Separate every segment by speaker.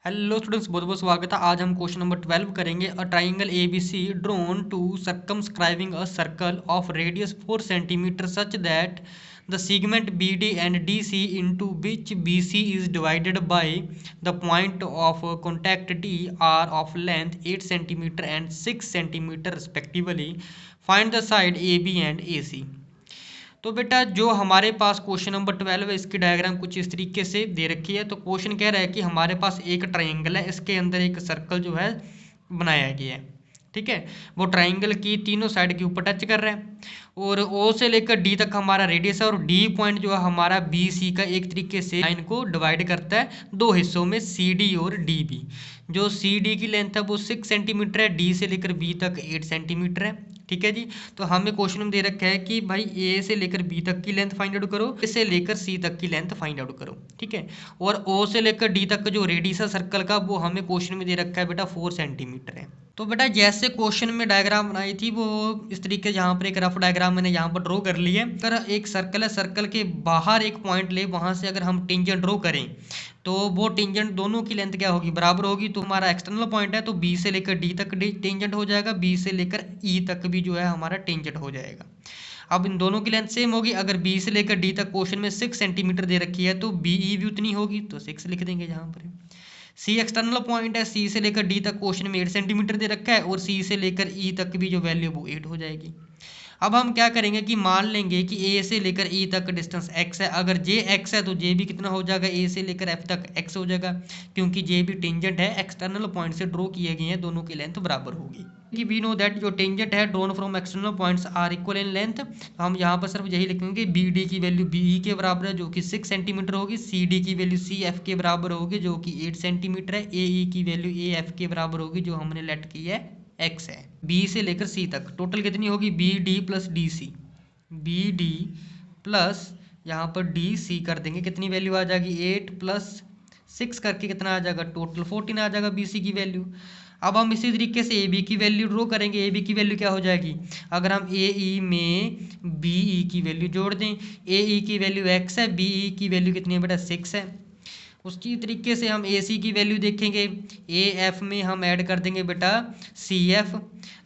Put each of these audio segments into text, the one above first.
Speaker 1: Hello students, बहुत बहुत स्वागत है। आज हम क्वेश्चन नंबर 12 करेंगे। A triangle A B C drawn to circumscribing a circle of radius 4 centimetre such that the segment B D and D C into which B C is divided by the point of contact D are of length 8 centimetre and 6 centimetre respectively. Find the side A B and A C. तो बेटा जो हमारे पास question number 12 है, इसकी diagram कुछ इस तरीके से दे रखी है। तो क्वेश्चन कह रहा है कि हमारे पास एक ट्रायंगल है, इसके अंदर एक सर्कल जो है बनाया गया है। ठीक है, वो ट्रायंगल की तीनों साइड के ऊपर टच कर रहा है और ओ से लेकर डी तक हमारा रेडियस है और डी पॉइंट जो है हमारा बी सी का एक तरीके से लाइन को डिवाइड करता है दो हिस्सों में, सी डी और डी बी। जो सी डी की लेंथ है वो 6 सेंटीमीटर है, डी से लेकर बी तक 8 सेंटीमीटर है। ठीक है जी। तो हमें क्वेश्चन में दे रखा है कि भाई ए से लेकर बी तक की लेंथ फाइंड आउट करो, ए से लेकर सी तक की लेंथ फाइंड आउट करो। ठीक है, और ओ से लेकर डी तक का जो रेडियस है सर्कल का वो हमें क्वेश्चन में दे रखा है बेटा 4 सेंटीमीटर है। तो बेटा जैसे क्वेश्चन में डायग्राम बनाई थी वो इस तरीके से यहाँ पर एक रफ डायग्राम मैंने यहाँ पर ड्रॉ कर ली है। अगर एक सर्कल है, सर्कल के बाहर एक पॉइंट ले, वहां से अगर हम टेंजेंट ड्रॉ करें तो वो टेंजेंट दोनों की लेंथ क्या होगी, बराबर होगी। तो हमारा एक्सटर्नल पॉइंट है तो बी से लेकर डी तक टेंजेंट हो जाएगा, बी से लेकर ई तक भी जो है हमारा टेंजेंट हो जाएगा। अब इन दोनों की लेंथ सेम होगी। अगर बी से लेकर डी तक क्वेश्चन में 6 सेंटीमीटर दे रखी है तो बी ई भी उतनी होगी, तो 6 लिख देंगे यहाँ पर। सी एक्सटर्नल पॉइंट है, सी से लेकर डी तक क्वेश्चन में 8 सेंटीमीटर दे रखा है और सी से लेकर ई तक भी जो वैल्यू वो 8 हो जाएगी। अब हम क्या करेंगे कि मान लेंगे कि ए से लेकर ई तक डिस्टेंस x है। अगर जे x है तो जे भी कितना हो जाएगा, ए से लेकर एफ तक x हो जाएगा, क्योंकि जे भी टेंजेंट है, एक्सटर्नल पॉइंट से ड्रॉ किए गए हैं, दोनों की लेंथ बराबर होगी। कि वी नो दैट जो टेंजेंट है drawn from external points are equal in length. तो हम यहाँ पर सिर्फ यही लिखेंगे बी डी की वैल्यू बी ई के बराबर है जो कि 6 सेंटीमीटर होगी, सी डी की वैल्यू सी एफ के बराबर होगी जो कि 8 सेंटीमीटर है, ए ई की वैल्यू ए एफ के बराबर होगी जो हमने लेट की है x है। बी से लेकर सी तक टोटल कितनी होगी, B D plus D C, B D plus यहाँ पर डी सी कर देंगे, कितनी वैल्यू आ जाएगी 8 प्लस 6 करके कितना आ जाएगा, टोटल 14 आ जाएगा बी सी की वैल्यू। अब हम इसी तरीके से ए बी की वैल्यू ड्रॉ करेंगे। ए बी की वैल्यू क्या हो जाएगी, अगर हम ए ई में बी ई की वैल्यू जोड़ दें, ए ई की वैल्यू x है, बी ई की वैल्यू कितनी है बेटा 6 है। उसकी तरीके से हम ए सी की वैल्यू देखेंगे, ए एफ में हम ऐड कर देंगे बेटा सी एफ।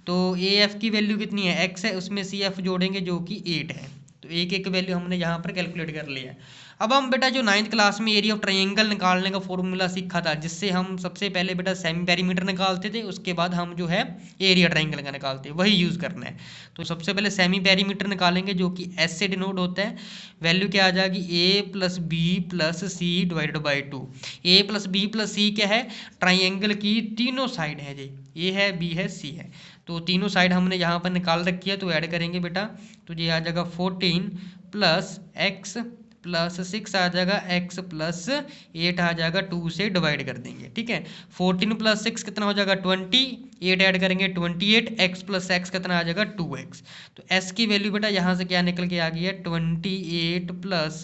Speaker 1: तो ए एफ की वैल्यू कितनी है x है, उसमें सी एफ जोड़ेंगे जो कि 8 है। तो एक एक वैल्यू हमने यहाँ पर कैलकुलेट कर लिया है। अब हम बेटा जो 9th क्लास में एरिया ऑफ ट्रायंगल निकालने का फॉर्मूला सीखा था, जिससे हम सबसे पहले बेटा सेमी पेरीमीटर निकालते थे, उसके बाद हम जो है एरिया ट्रायंगल का निकालते हैं, वही यूज़ करना है। तो सबसे पहले सेमी पेरीमीटर निकालेंगे जो कि एस से डिनोट होता है। वैल्यू क्या आ जाएगी, A plus B plus C divided by 2। A plus B plus C क्या है, ट्रायंगल की तीनों साइड है जी, ए है बी है सी है। तो तीनों साइड हमने यहाँ पर निकाल रखी है, तो ऐड करेंगे बेटा तो ये आ जाएगा 14 प्लस एक्स प्लस 6 आ जाएगा, x प्लस 8 आ जाएगा, 2 से डिवाइड कर देंगे। ठीक है, 14 प्लस 6 कितना हो जाएगा 20, 8 ऐड करेंगे 28, x प्लस x कितना आ जाएगा 2x। तो s की वैल्यू बेटा यहाँ से क्या निकल के आ गई है 28 प्लस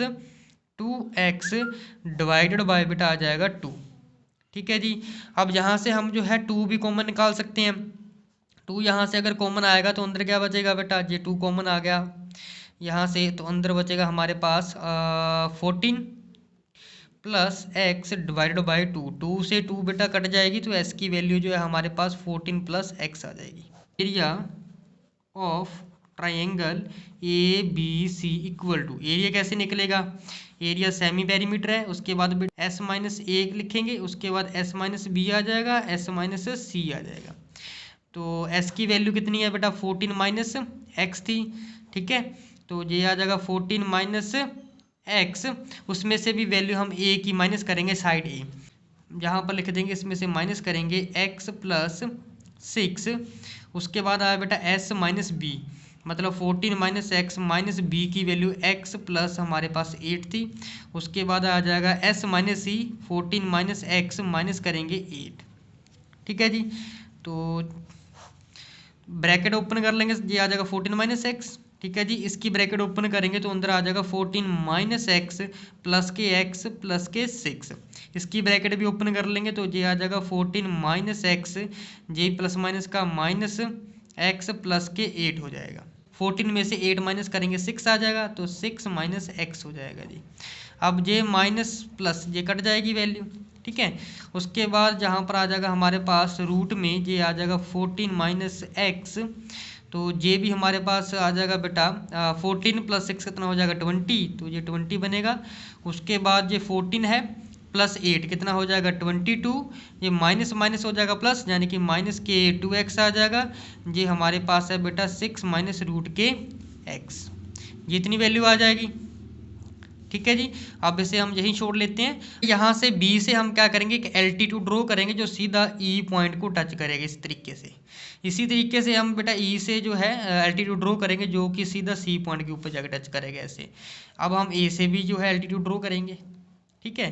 Speaker 1: 2x डिवाइडेड बाय बेटा आ जाएगा 2। ठीक है जी। अब यहाँ से हम जो है 2 भी कॉमन निकाल सकते हैं। 2 यहाँ से अगर कॉमन आएगा तो अंदर क्या बचेगा बेटा, ये 2 कॉमन आ गया यहाँ से, तो अंदर बचेगा हमारे पास 14 प्लस एक्स डिवाइडेड बाई 2। 2 से 2 बेटा कट जाएगी तो एस की वैल्यू जो है हमारे पास 14 प्लस एक्स आ जाएगी। Area of triangle A B C equal to, area कैसे निकलेगा, एरिया सेमी पेरीमीटर है, उसके बाद एस माइनस ए लिखेंगे, उसके बाद एस माइनस बी आ जाएगा, एस माइनस सी आ जाएगा। तो एस की वैल्यू कितनी है बेटा 14 माइनस एक्स थी। ठीक है, तो ये आ जाएगा 14 माइनस एक्स, उसमें से भी वैल्यू हम ए की माइनस करेंगे साइड ए, जहाँ पर लिख देंगे इसमें से माइनस करेंगे एक्स प्लस 6, उसके बाद आया बेटा एस माइनस बी, मतलब 14 माइनस एक्स माइनस बी की वैल्यू एक्स प्लस हमारे पास 8 थी, उसके बाद आ जाएगा एस माइनस सी, 14 माइनस एक्स माइनस करेंगे 8। ठीक है जी, तो ब्रैकेट ओपन कर लेंगे, ये आ जाएगा 14 माइनस एक्स। ठीक है जी, इसकी ब्रैकेट ओपन करेंगे तो अंदर आ जाएगा 14 माइनस एक्स प्लस के 6। इसकी ब्रैकेट भी ओपन कर लेंगे तो ये आ जाएगा 14 माइनस एक्स, जे प्लस माइनस का माइनस एक्स प्लस के 8 हो जाएगा। 14 में से 8 माइनस करेंगे 6 आ जाएगा, तो 6 माइनस एक्स हो जाएगा जी। अब ये माइनस प्लस ये कट जाएगी वैल्यू, ठीक है। उसके बाद जहाँ पर आ जाएगा हमारे पास रूट में ये आ जाएगा 14 माइनस एक्स, तो ये भी हमारे पास आ जाएगा बेटा 14 प्लस 6 कितना हो जाएगा 20, तो ये 20 बनेगा। उसके बाद ये 14 है प्लस 8 कितना हो जाएगा 22, ये माइनस माइनस हो जाएगा प्लस, यानी कि माइनस के 2x आ जाएगा। ये हमारे पास है बेटा 6 माइनस रूट के x, ये इतनी वैल्यू आ जाएगी। ठीक है जी, अब इसे हम यहीं छोड़ लेते हैं। यहाँ से B से हम क्या करेंगे, एक एल्टीट्यूड ड्रॉ करेंगे जो सीधा E पॉइंट को टच करेगा इस तरीके से। इसी तरीके से हम बेटा E से जो है एल्टीट्यूड ड्रॉ करेंगे जो कि सीधा C पॉइंट के ऊपर जाकर टच करेगा ऐसे। अब हम A से भी जो है एल्टीट्यूड ड्रॉ करेंगे। ठीक है,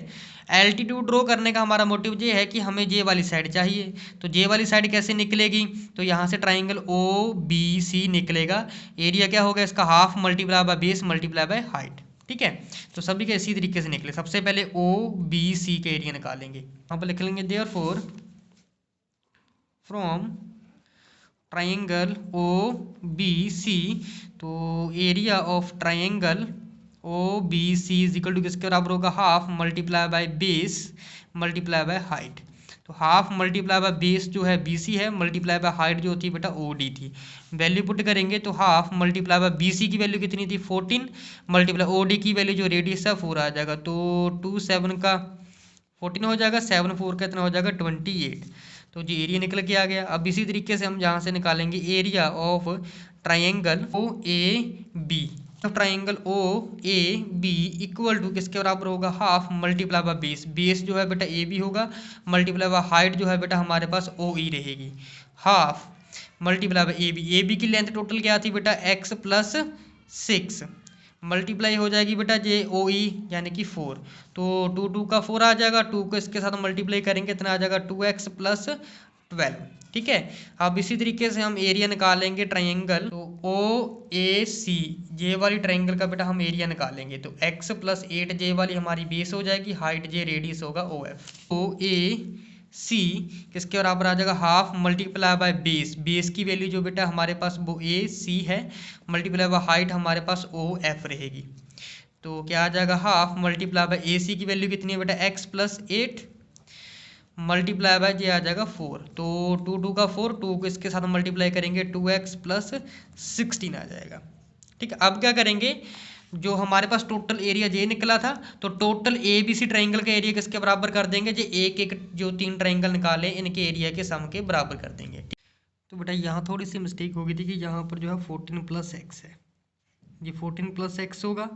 Speaker 1: एल्टीट्यूड ड्रॉ करने का हमारा मोटिव ये है कि हमें जे वाली साइड चाहिए। तो जे वाली साइड कैसे निकलेगी, तो यहाँ से ट्राइंगल ओ बी सी निकलेगा। एरिया क्या होगा इसका, half multiply by base multiply by height. ठीक है, तो सभी के इसी तरीके से निकले। सबसे पहले ओ बी सी के एरिया निकालेंगे। यहाँ पर लिख लेंगे therefore from triangle O B C, तो area of triangle O B C is equal to किसके बराबर होगा, half multiply by base multiply by height. तो हाफ मल्टीप्लाई बाय बेस जो है बी सी है, मल्टीप्लाई बाय हाइट जो होती है बेटा ओ डी थी। वैल्यू पुट करेंगे तो half multiply by B C की वैल्यू कितनी थी 14, मल्टीप्लाई ओ डी की वैल्यू जो रेडियस है 4 आ जाएगा। तो 2 7 का 14 हो जाएगा, 7 4 का इतना हो जाएगा 28। तो जी एरिया निकल के आ गया। अब इसी तरीके से हम यहाँ से निकालेंगे area of triangle O A B. तो triangle O A B equal to किसके बराबर होगा, half multiply by base. Base जो है बेटा ए बी होगा, मल्टीप्लाई बाय हाइट जो है बेटा हमारे पास ओ ई रहेगी। Half multiply by A B की लेंथ टोटल क्या थी बेटा x प्लस 6, मल्टीप्लाई हो जाएगी बेटा जे ओ ई यानी कि 4। तो 2 2 का 4 आ जाएगा, 2 को इसके साथ मल्टीप्लाई करेंगे इतना आ जाएगा 2x प्लस 12। ठीक है, अब इसी तरीके से हम एरिया निकालेंगे ट्राइंगल, तो ओ ए सी जे वाली ट्राइंगल का बेटा हम एरिया निकालेंगे। तो x प्लस 8 जे वाली हमारी बेस हो जाएगी, हाइट जे रेडियस होगा ओ एफ। ओ ए सी किसके बराबर आ जाएगा, half multiply by base. Base की वैल्यू जो बेटा हमारे पास वो ए सी है, मल्टीप्लाई बाय हाइट हमारे पास ओ एफ रहेगी। तो क्या आ जाएगा, हाफ मल्टीप्लाई बाय ए सी की वैल्यू कितनी है बेटा x प्लस 8 मल्टीप्लाई बाय ये आ जाएगा 4। तो 2 2 का 4, 2 को इसके साथ मल्टीप्लाई करेंगे 2x प्लस 16 आ जाएगा। ठीक है, अब क्या करेंगे, जो हमारे पास टोटल एरिया जे निकला था, तो total A B C triangle का एरिया किसके बराबर कर देंगे, जो एक एक जो 3 ट्राइंगल निकाले इनके एरिया के सम के बराबर कर देंगे। तो बेटा यहाँ थोड़ी सी मिस्टेक हो गई थी कि यहाँ पर जो है 14 प्लस एक्स है, ये 14 प्लस एक्स होगा।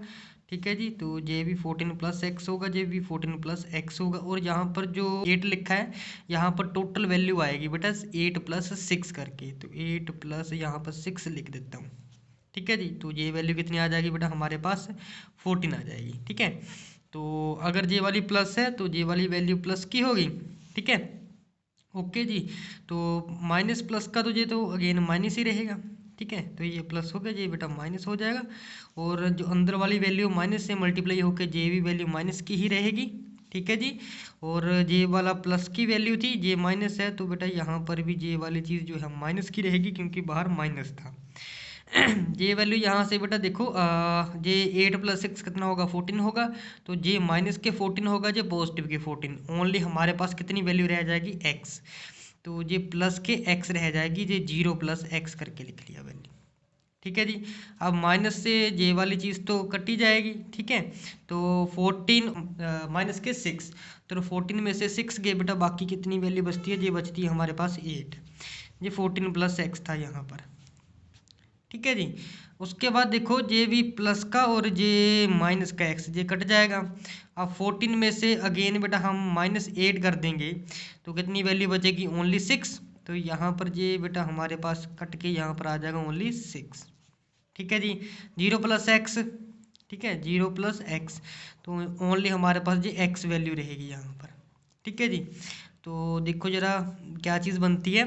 Speaker 1: ठीक है जी, तो ये भी 14 प्लस एक्स होगा, ये भी 14 प्लस एक्स होगा। और यहाँ पर जो 8 लिखा है, यहाँ पर टोटल वैल्यू आएगी बेटा 8 प्लस 6 करके। तो 8 प्लस यहाँ पर 6 लिख देता हूँ। ठीक है जी, तो ये वैल्यू कितनी आ जाएगी बेटा हमारे पास 14 आ जाएगी। ठीक है, तो अगर ये वाली प्लस है तो ये वाली वैल्यू प्लस की होगी। ठीक है, ओके जी। तो माइनस प्लस का तो ये तो अगेन माइनस ही रहेगा। ठीक है, तो ये प्लस हो गया, ये बेटा माइनस हो जाएगा। और जो अंदर वाली वैल्यू माइनस से मल्टीप्लाई होकर ये भी वैल्यू माइनस की ही रहेगी। ठीक है जी, और ये वाला प्लस की वैल्यू थी, ये माइनस है, तो बेटा यहाँ पर भी ये वाली चीज़ जो है माइनस की रहेगी क्योंकि बाहर माइनस था। ये वैल्यू यहाँ से बेटा देखो, ये 8 प्लस 6 कितना होगा 14 होगा। तो ये माइनस के 14 होगा, ये पॉजिटिव के 14। ओनली हमारे पास कितनी वैल्यू रह जाएगी x, तो ये प्लस के x रह जाएगी, ये 0 प्लस x करके लिख लिया वैल्यू। ठीक है जी, अब माइनस से ये वाली चीज़ तो कटी जाएगी। ठीक है, तो 14 माइनस के 6, तो 14 में से 6 गए बेटा, बाकी कितनी वैल्यू बचती है, ये बचती है हमारे पास 8। ये 14 प्लस x था यहाँ पर। ठीक है जी, उसके बाद देखो ये भी प्लस का और ये माइनस का x ये कट जाएगा। अब 14 में से अगेन बेटा हम -8 कर देंगे तो कितनी वैल्यू बचेगी, ओनली 6। तो यहाँ पर ये बेटा हमारे पास कट के यहाँ पर आ जाएगा ओनली 6। ठीक है जी, 0 प्लस एक्स। ठीक है, 0 प्लस एक्स, तो ओनली हमारे पास ये x वैल्यू रहेगी यहाँ पर। ठीक है जी, तो देखो ज़रा क्या चीज़ बनती है,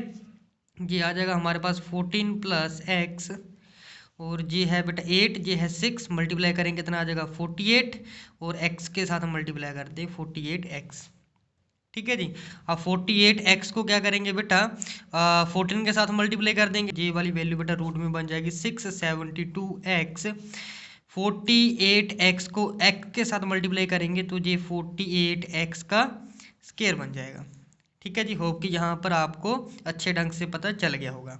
Speaker 1: ये आ जाएगा हमारे पास 14 प्लस एक्स, और ये है बेटा 8, ये है 6, मल्टीप्लाई करेंगे कितना आ जाएगा 48, और x के साथ मल्टीप्लाई कर दें 48x। ठीक है जी, अब 48x को क्या करेंगे बेटा 14 के साथ मल्टीप्लाई कर देंगे, ये वाली वैल्यू बेटा रूट में बन जाएगी 672x। 48x को x के साथ मल्टीप्लाई करेंगे तो ये 48x का स्क्वायर बन जाएगा। ठीक है जी, होप कि यहाँ पर आपको अच्छे ढंग से पता चल गया होगा।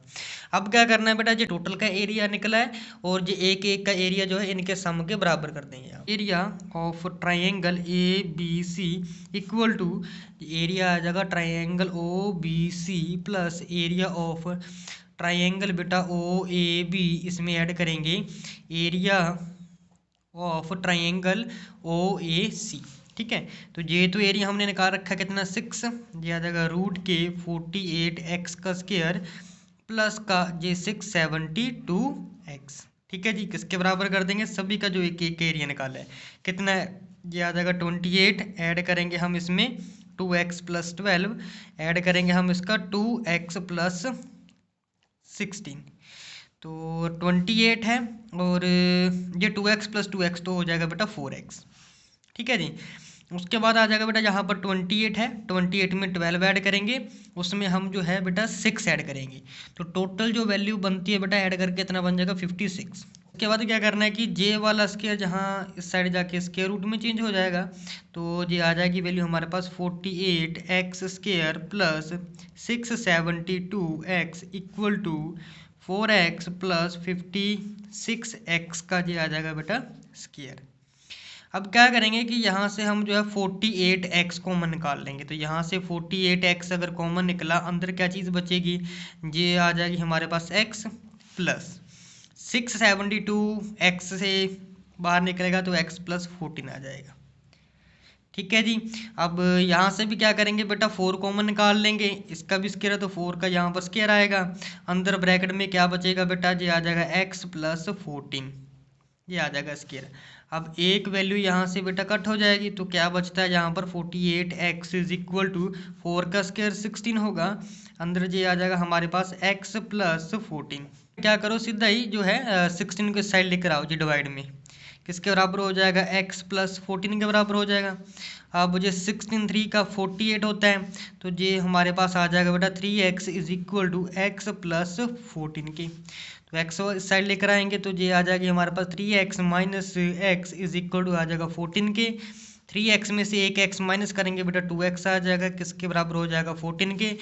Speaker 1: अब क्या करना है बेटा, जो टोटल का एरिया निकला है और जो एक एक का एरिया जो है इनके सम के बराबर कर देंगे आप। Area of triangle A B C equal to, area आ जाएगा triangle O B C plus area of triangle बेटा ओ ए बी, इसमें ऐड करेंगे area of triangle O A C. ठीक है, तो ये तो एरिया हमने निकाल रखा है कितना 6, ये आ जाएगा रूट के 48x का स्क्वायर प्लस का ये 672x। ठीक है जी, किसके बराबर कर देंगे, सभी का जो एक एक एरिया निकाला है कितना है, ये आ जाएगा 28, ऐड करेंगे हम इसमें 2x प्लस 12, ऐड करेंगे हम इसका 2x प्लस 16, तो 28 है और ये 2x प्लस 2x तो हो जाएगा बेटा 4x। ठीक है जी, उसके बाद आ जाएगा बेटा यहाँ पर 28 है, 28 में 12 ऐड करेंगे, उसमें हम जो है बेटा 6 ऐड करेंगे, तो टोटल जो वैल्यू बनती है बेटा ऐड करके इतना बन जाएगा 56। उसके बाद क्या करना है कि जे वाला स्क्वायर जहाँ इस साइड जाके स्क्वायर रूट में चेंज हो जाएगा, तो ये आ जाएगी वैल्यू हमारे पास 48x square plus 672x equal to 4x plus 56x का ये आ जाएगा बेटा स्क्वायर। अब क्या करेंगे कि यहाँ से हम जो है 48x कॉमन निकाल लेंगे, तो यहाँ से 48x अगर कॉमन निकला, अंदर क्या चीज़ बचेगी, ये आ जाएगी हमारे पास x प्लस 672x से बाहर निकलेगा तो x प्लस 14 आ जाएगा। ठीक है जी, अब यहाँ से भी क्या करेंगे बेटा 4 कॉमन निकाल लेंगे, इसका भी स्क्वायर है तो 4 का यहाँ पर स्क्वायर आएगा, अंदर ब्रैकेट में क्या बचेगा बेटा, ये आ जाएगा x प्लस 14, ये आ जाएगा स्क्वायर। अब एक वैल्यू यहाँ से बेटा कट हो जाएगी, तो क्या बचता है यहाँ पर 48x इज इक्वल टू 4 का स्क्वायर 16 होगा, अंदर ये आ जाएगा हमारे पास x प्लस 14। क्या करो सीधा ही जो है 16 को इस साइड लेकर आओ जी, डिवाइड में किसके बराबर हो जाएगा, x प्लस 14 के बराबर हो जाएगा। अब मुझे 16 3 का 48 होता है, तो ये हमारे पास आ जाएगा बेटा 3x is equal to x plus 14 के, तो x इस साइड लेकर आएंगे तो ये आ जाएगी हमारे पास 3x minus x is equal to आ जाएगा 14 के, 3x में से एक x माइनस करेंगे बेटा 2x आ जाएगा, किसके बराबर हो जाएगा 14 के,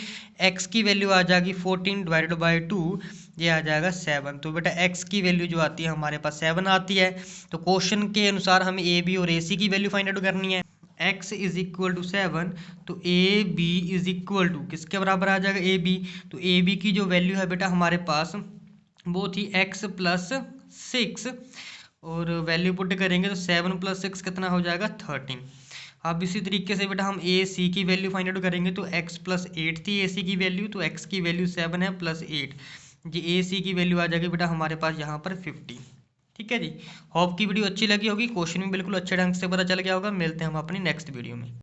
Speaker 1: x की वैल्यू आ जाएगी 14 डिवाइडेड बाई 2, ये आ जाएगा 7, तो बेटा x की वैल्यू जो आती है हमारे पास 7 आती है। तो क्वेश्चन के अनुसार हमें ए बी और ए सी की वैल्यू फाइंड आउट करनी है, x इज इक्वल टू 7, तो A B is equal to किसके बराबर आ जाएगा ए बी, तो ए बी की जो वैल्यू है बेटा हमारे पास वो थी x प्लस 6 और वैल्यू पुट करेंगे तो 7 प्लस 6 कितना हो जाएगा 13। अब इसी तरीके से बेटा हम ए सी की वैल्यू फाइंड आउट करेंगे, तो x प्लस 8 थी ए सी की वैल्यू, तो x की वैल्यू 7 है प्लस 8, जी ए सी की वैल्यू आ जाएगी बेटा हमारे पास यहाँ पर 50। ठीक है जी, होप की वीडियो अच्छी लगी होगी, क्वेश्चन भी बिल्कुल अच्छे ढंग से पता चल गया होगा। मिलते हैं हम अपनी नेक्स्ट वीडियो में।